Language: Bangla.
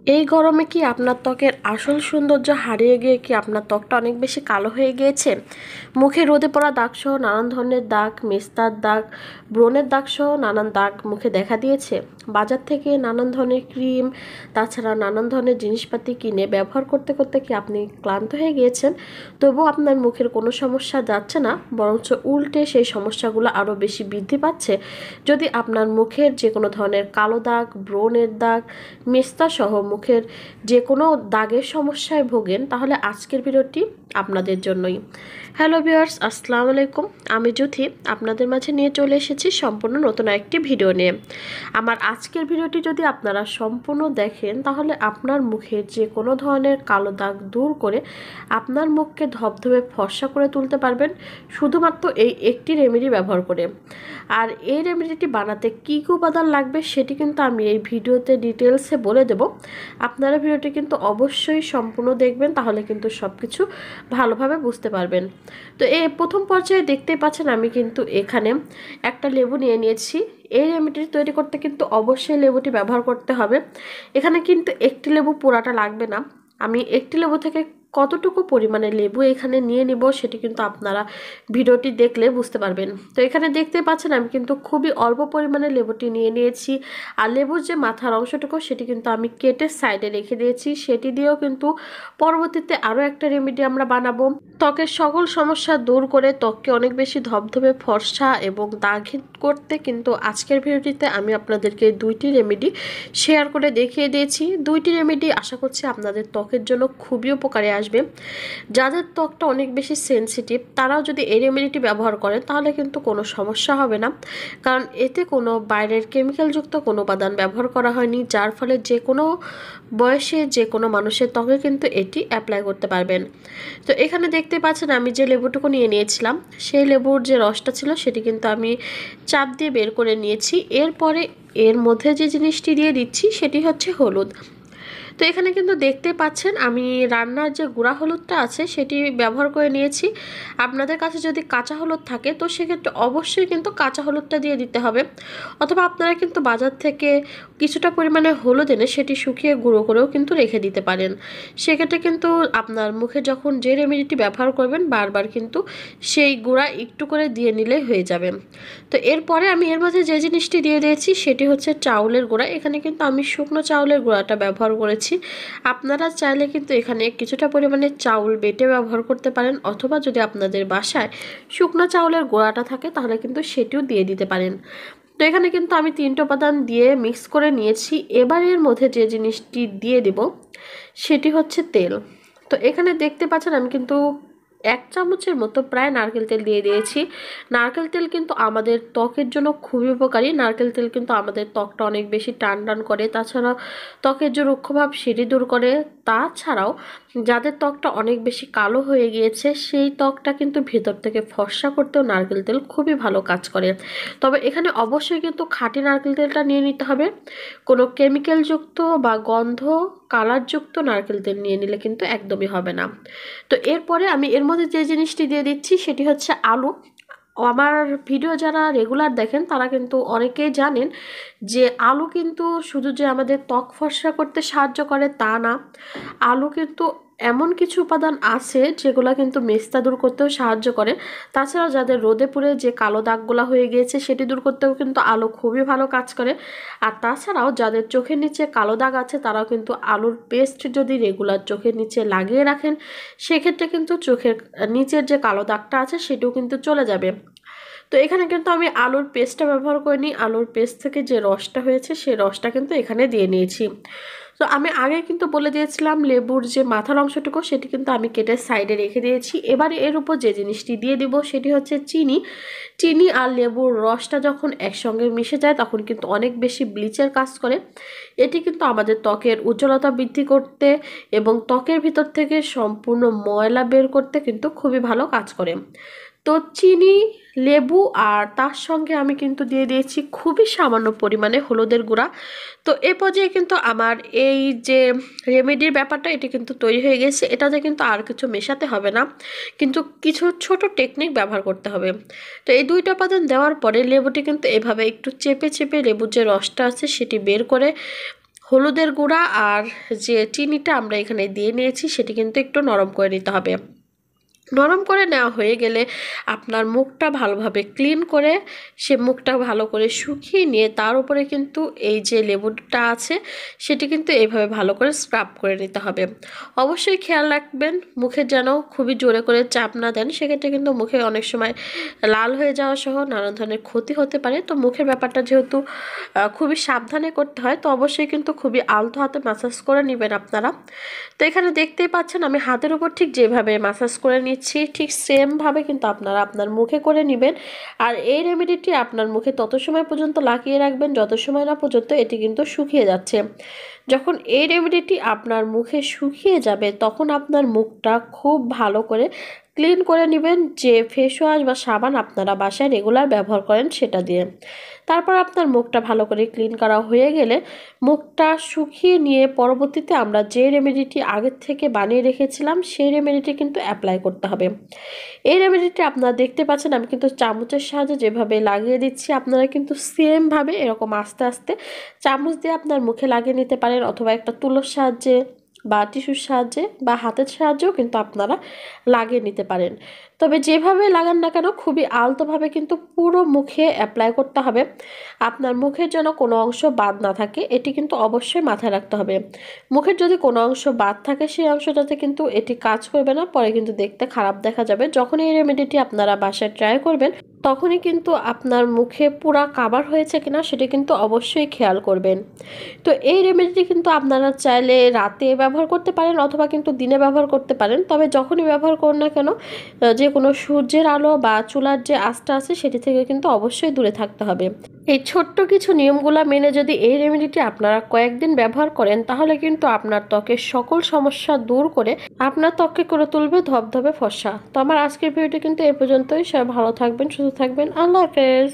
এই গরমে কি আপনার ত্বকের আসল সৌন্দর্য হারিয়ে গিয়ে কি আপনার ত্বকটা অনেক বেশি কালো হয়ে গিয়েছে? মুখে রোদে পড়া দাগ সহ নানান ধরনের দাগ, মেস্তার দাগ, ব্রণের দাগ সহ নানান দাগ মুখে দেখা দিয়েছে। বাজার থেকে নানান ধরনের ক্রিম, তাছাড়া নানান ধরনের জিনিসপাতি কিনে ব্যবহার করতে করতে কি আপনি ক্লান্ত হয়ে গিয়েছেন? তবুও আপনার মুখের কোনো সমস্যা যাচ্ছে না, বরঞ্চ উল্টে সেই সমস্যাগুলো আরও বেশি বৃদ্ধি পাচ্ছে। যদি আপনার মুখের যে কোনো ধরনের কালো দাগ, ব্রণের দাগ, মেস্তা সহ মুখের যে কোনো দাগের সমস্যায় ভোগেন, তাহলে আজকের ভিডিওটি আপনাদের জন্যই। হ্যালো ভিউয়ার্স, আসসালামু আলাইকুম। আমি জ্যোতি আপনাদের মাঝে নিয়ে চলে এসেছি সম্পূর্ণ নতুন একটি ভিডিও নিয়ে। আমার আজকের ভিডিওটি যদি আপনারা সম্পূর্ণ দেখেন, তাহলে আপনার মুখের যে কোনো ধরনের কালো দাগ দূর করে আপনার মুখকে ধবধবে ফর্সা করে তুলতে পারবেন শুধুমাত্র এই একটি রেমেডি ব্যবহার করে। আর এই রেমেডিটি বানাতে কী কী উপাদান লাগবে সেটি কিন্তু আমি এই ভিডিওতে ডিটেলসে বলে দেব। আপনারা ভিডিওটি কিন্তু অবশ্যই সম্পূর্ণ দেখবেন, তাহলে কিন্তু সব কিছু ভালোভাবে বুঝতে পারবেন। তো এই প্রথম পর্যায়ে দেখতেই পাচ্ছেন আমি কিন্তু এখানে একটা লেবু নিয়ে নিয়েছি। এই রেমেডি তৈরি করতে কিন্তু অবশ্যই লেবুটি ব্যবহার করতে হবে। এখানে কিন্তু একটি লেবু পুরাটা লাগবে না। আমি একটি লেবু থেকে কতটুকু পরিমাণে লেবু এখানে নিয়ে নিব সেটি কিন্তু আপনারা ভিডিওটি দেখলে বুঝতে পারবেন। তো এখানে দেখতে পাচ্ছেন আমি কিন্তু খুবই অল্প পরিমাণে লেবুটি নিয়ে নিয়েছি। আর লেবুর যে মাথার অংশটুকু সেটি কিন্তু আমি কেটে সাইডে রেখে দিয়েছি। সেটি দিয়েও কিন্তু পরবর্তীতে আরও একটা রেমেডি আমরা বানাবো। ত্বকের সকল সমস্যা দূর করে ত্বককে অনেক বেশি ধবধবে ফর্সা এবং দাগহীন করতে কিন্তু আজকের ভিডিওটিতে আমি আপনাদেরকে দুইটি রেমেডি শেয়ার করে দেখিয়ে দিয়েছি। দুইটি রেমেডি আশা করছি আপনাদের ত্বকের জন্য খুবই উপকারে আসবে। যাদের ত্বকটা অনেক বেশি সেনসিটিভ, তারাও যদি এই রেমেডিটি ব্যবহার করেন তাহলে কিন্তু কোনো সমস্যা হবে না, কারণ এতে কোনো বাইরের কেমিক্যালযুক্ত কোনো উপাদান ব্যবহার করা হয়নি, যার ফলে যে কোনো বয়সে যে কোনো মানুষের ত্বকে কিন্তু এটি অ্যাপ্লাই করতে পারবেন। তো এখানে দেখতে পাচ্ছেন আমি যে লেবুটুকু নিয়ে নিয়েছিলাম, সেই লেবুর যে রসটা ছিল সেটি কিন্তু আমি চাপ দিয়ে বের করে নিয়েছি। এরপরে এর মধ্যে যে জিনিসটি দিয়ে দিচ্ছি সেটি হচ্ছে হলুদ। তো এখানে কিন্তু দেখতে পাচ্ছেন আমি রান্নার যে গুঁড়া হলুদটা আছে সেটি ব্যবহার করে নিয়েছি। আপনাদের কাছে যদি কাঁচা হলুদ থাকে তো সেক্ষেত্রে অবশ্যই কিন্তু কাঁচা হলুদটা দিয়ে দিতে হবে, অথবা আপনারা কিন্তু বাজার থেকে কিছুটা পরিমাণে হলুদ এনে সেটি শুকিয়ে গুঁড়ো করেও কিন্তু রেখে দিতে পারেন। সেক্ষেত্রে কিন্তু আপনার মুখে যখন যে রেমেডিটি ব্যবহার করবেন বারবার কিন্তু সেই গুঁড়া একটু করে দিয়ে নিলেই হয়ে যাবে। তো এরপরে আমি এর মধ্যে যে জিনিসটি দিয়ে দিয়েছি সেটি হচ্ছে চাউলের গুঁড়া। এখানে কিন্তু আমি শুকনো চাউলের গুঁড়াটা ব্যবহার করেছি। আপনারা চাইলে কিন্তু এখানে কিছুটা পরিমাণে চাউল বেটে ব্যবহার করতে পারেন, অথবা যদি আপনাদের বাসায় শুকনো চাউলের গুঁড়াটা থাকে তাহলে কিন্তু সেটিও দিয়ে দিতে পারেন। তো এখানে কিন্তু আমি 3টি উপাদান দিয়ে মিক্স করে নিয়েছি। এবার এর মধ্যে যে জিনিসটি দিয়ে দেব সেটি হচ্ছে তেল। তো এখানে দেখতে পাচ্ছেন আমি কিন্তু 1 চামচের মতো প্রায় নারকেল তেল দিয়ে দিয়েছি। নারকেল তেল কিন্তু আমাদের ত্বকের জন্য খুবই উপকারী। নারকেল তেল কিন্তু আমাদের ত্বকটা অনেক বেশি টান টান করে, তাছাড়া ত্বকের যে রুক্ষভাব সেটি দূর করে। তাছাড়াও যাদের ত্বকটা অনেক বেশি কালো হয়ে গিয়েছে সেই ত্বকটা কিন্তু ভেতর থেকে ফর্সা করতেও নারকেল তেল খুবই ভালো কাজ করে। তবে এখানে অবশ্যই কিন্তু খাঁটি নারকেল তেলটা নিয়ে নিতে হবে। কোনো কেমিক্যালযুক্ত বা গন্ধ কালারযুক্ত নারকেল তেল নিয়ে নিলে কিন্তু একদমই হবে না। তো এরপরে আমি এর মধ্যে যে জিনিসটি দিয়ে দিচ্ছি সেটি হচ্ছে আলু। আমার ভিডিও যারা রেগুলার দেখেন তারা কিন্তু অনেকেই জানেন যে আলু কিন্তু শুধু যে আমাদের ত্বক ফর্সা করতে সাহায্য করে তা না, আলু কিন্তু এমন কিছু উপাদান আছে যেগুলো কিন্তু মেস্তা দূর করতেও সাহায্য করে। তাছাড়াও যাদের রোদে পুড়ে যে কালো দাগগুলো হয়ে গিয়েছে সেটি দূর করতেও কিন্তু আলু খুবই ভালো কাজ করে। আর তাছাড়াও যাদের চোখের নিচে কালো দাগ আছে তারাও কিন্তু আলুর পেস্ট যদি রেগুলার চোখের নিচে লাগিয়ে রাখেন সেক্ষেত্রে কিন্তু চোখের নিচের যে কালো দাগটা আছে সেটিও কিন্তু চলে যাবে। তো এখানে কিন্তু আমি আলুর পেস্টটা ব্যবহার করিনি, আলুর পেস্ট থেকে যে রসটা হয়েছে সেই রসটা কিন্তু এখানে দিয়ে নিয়েছি। তো আমি আগে কিন্তু বলে দিয়েছিলাম লেবুর যে মাথার অংশটুকু সেটি কিন্তু আমি কেটে সাইডে রেখে দিয়েছি। এবারে এর উপর যে জিনিসটি দিয়ে দিব সেটি হচ্ছে চিনি। চিনি আর লেবুর রসটা যখন একসঙ্গে মিশে যায় তখন কিন্তু অনেক বেশি ব্লিচের কাজ করে। এটি কিন্তু আমাদের ত্বকের উজ্জ্বলতা বৃদ্ধি করতে এবং ত্বকের ভিতর থেকে সম্পূর্ণ ময়লা বের করতে কিন্তু খুবই ভালো কাজ করে। তো চিনি, লেবু আর তার সঙ্গে আমি কিন্তু দিয়ে দিয়েছি খুবই সামান্য পরিমাণে হলুদের গুঁড়া। তো এ পর্যায়ে কিন্তু আমার এই যে রেমেডির ব্যাপারটা এটি কিন্তু তৈরি হয়ে গেছে। এটাতে কিন্তু আর কিছু মেশাতে হবে না, কিন্তু কিছু ছোট টেকনিক ব্যবহার করতে হবে। তো এই 2টা উপাদান দেওয়ার পরে লেবুটি কিন্তু এভাবে একটু চেপে চেপে লেবুর যে রসটা আছে সেটি বের করে হলুদের গুঁড়া আর যে চিনিটা আমরা এখানে দিয়ে নিয়েছি সেটি কিন্তু একটু নরম করে নিতে হবে। নরম করে নেওয়া হয়ে গেলে আপনার মুখটা ভালোভাবে ক্লিন করে সে মুখটা ভালো করে শুকিয়ে নিয়ে তার উপরে কিন্তু এই যে লেবুটা আছে সেটি কিন্তু এইভাবে ভালো করে স্ক্রাব করে নিতে হবে। অবশ্যই খেয়াল রাখবেন মুখে যেন খুবই জোরে করে চাপ না দেন, সেক্ষেত্রে কিন্তু মুখে অনেক সময় লাল হয়ে যাওয়া সহ নানা ধরনের ক্ষতি হতে পারে। তো মুখের ব্যাপারটা যেহেতু খুবই সাবধানে করতে হয়, তো অবশ্যই কিন্তু খুবই আলতো হাতে ম্যাসাজ করে নেবেন আপনারা। তো এখানে দেখতেই পাচ্ছেন আমি হাতের উপর ঠিক যেভাবে ম্যাসাজ করে নিচ্ছি ঠিক সেমভাবে কিন্তু আপনারা আপনার মুখে করে নেবেন। আর এই রেমেডিটি আপনার মুখে তত সময় পর্যন্ত লাগিয়ে রাখবেন যত সময় না পর্যন্ত এটি কিন্তু শুকিয়ে যাচ্ছে। যখন এই রেমেডিটি আপনার মুখে শুকিয়ে যাবে তখন আপনার মুখটা খুব ভালো করে ক্লিন করে নেবেন, যে ফেস ওয়াশ বা সাবান আপনারা বাসায় রেগুলার ব্যবহার করেন সেটা দিয়ে। তারপর আপনার মুখটা ভালো করে ক্লিন করা হয়ে গেলে মুখটা শুকিয়ে নিয়ে পরবর্তীতে আমরা যে রেমেডিটি আগের থেকে বানিয়ে রেখেছিলাম সেই রেমেডিটি কিন্তু অ্যাপ্লাই করতে হবে। এই রেমেডিটি আপনারা দেখতে পাচ্ছেন আমি কিন্তু চামচের সাহায্যে যেভাবে লাগিয়ে দিচ্ছি, আপনারা কিন্তু সেমভাবে এরকম আস্তে আস্তে চামচ দিয়ে আপনার মুখে লাগিয়ে নিতে পারেন, অথবা একটা তুলোর সাহায্যে বা টিস্যুর সাহায্যে বা হাতের সাহায্যেও কিন্তু আপনারা লাগিয়ে নিতে পারেন। তবে যেভাবে লাগান না কেন খুবই আলতোভাবে কিন্তু পুরো মুখে অ্যাপ্লাই করতে হবে। আপনার মুখের যেন কোনো অংশ বাদ না থাকে এটি কিন্তু অবশ্যই মাথায় রাখতে হবে। মুখের যদি কোনো অংশ বাদ থাকে সেই অংশটাতে কিন্তু এটি কাজ করবে না, পরে কিন্তু দেখতে খারাপ দেখা যাবে। যখন এই রেমেডিটি আপনারা বাসায় ট্রাই করবেন তখনই কিন্তু আপনার মুখে পুরা কাভার হয়েছে কিনা সেটি কিন্তু অবশ্যই খেয়াল করবেন। তো এই রেমেডিটি কিন্তু আপনারা চাইলে রাতে ব্যবহার করতে পারেন অথবা কিন্তু দিনে ব্যবহার করতে পারেন। তবে যখনই ব্যবহার করুন না কেন যে কোনো সূর্যের আলো বা চুলার যে আঁচটা আছে সেটি থেকে কিন্তু অবশ্যই দূরে থাকতে হবে। এই ছোট্ট কিছু নিয়মগুলো মেনে যদি এই রেমেডিটি আপনারা কয়েকদিন ব্যবহার করেন তাহলে কিন্তু আপনার ত্বকের সকল সমস্যা দূর করে আপনার ত্বককে করে তুলবে ধবধবে ফর্সা। তো আমার আজকের ভিডিওটি কিন্তু এই পর্যন্তই। সবাই ভালো থাকবেন, সুস্থ থাকবেন। আল্লাহ হাফেজ।